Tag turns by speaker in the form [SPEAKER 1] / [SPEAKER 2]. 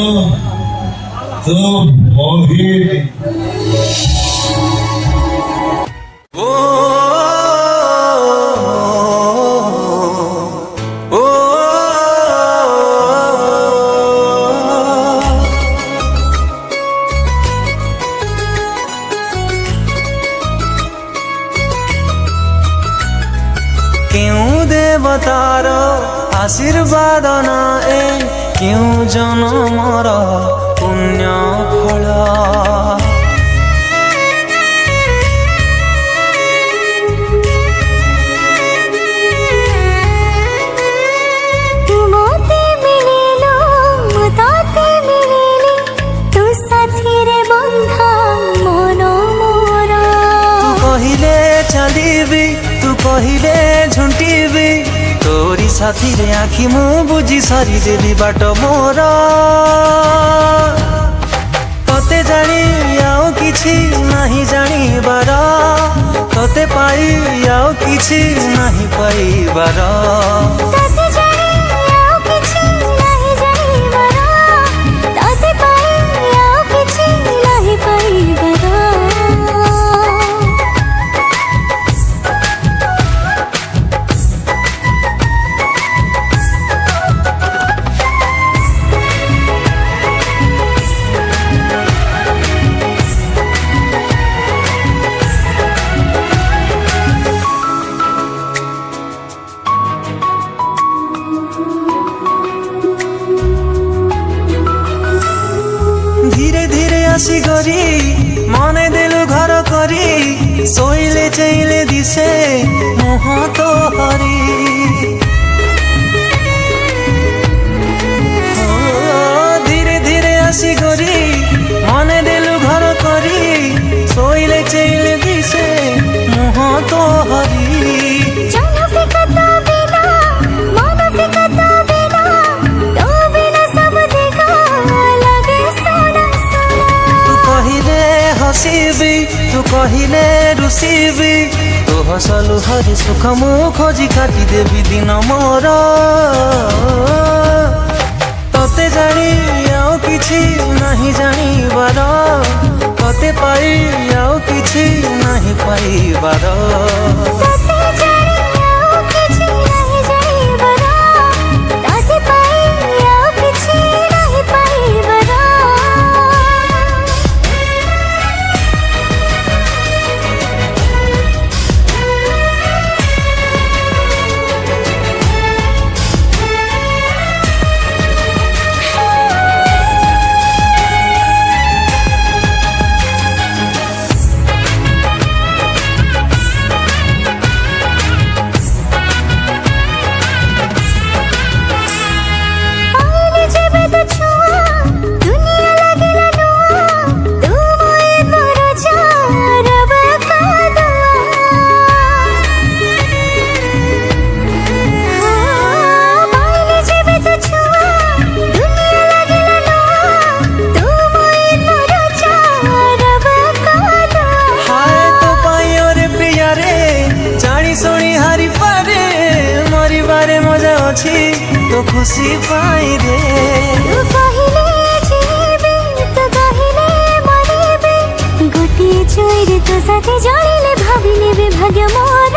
[SPEAKER 1] तो मोहिनी
[SPEAKER 2] क्यों देवतार आशीर्वाद नाए क्यों जन्मर पुण्य फल
[SPEAKER 3] तुमते मिलिलो मुताते मिलिली तू साथी रे बंधा मन मोर
[SPEAKER 2] तू कहिले चलीबी तू कहिले झुंटीबी तोरी साथी रे आखि मु बुझी सारी देवी बाट मोर तते जानी आउ किछि नाही जानिबार तते पाई आउ किछि नाही पाइबार
[SPEAKER 3] तते जानी आउ किछि नाही जानिबार तते पाई आउ किछि नाही पाइबार
[SPEAKER 2] धीरे धीरे आसी गरी मने देलु घर करी सोइले चैले दिसे मुह तो हरी धीरे धीरे आसी गरी मने देलु घर करी सोइले चैले दिसे मुह तो हरी
[SPEAKER 3] जानो फिकता बिना मन फिकता बिना तो बिना सब देखा लगे सोना सोना
[SPEAKER 2] तू कहिले हसीबी तू कहिले रुसीबी तू हसलु हरि सुख मु खोजी काटी देवी दिन मोर तते जानी आउ किछि नाही जानिबार तते पाई आउ किछि नाही पाइबार
[SPEAKER 3] तते जानी आउ किछि नाही जानिबार तते पाई आउ किछि नाही पाइबार
[SPEAKER 2] तो खुशी पाई रे
[SPEAKER 3] तू कहिले जीबी तो कहिले मरिबी गोटी छोइरे तो साथे जड़िले भाबिले भाग्य मोर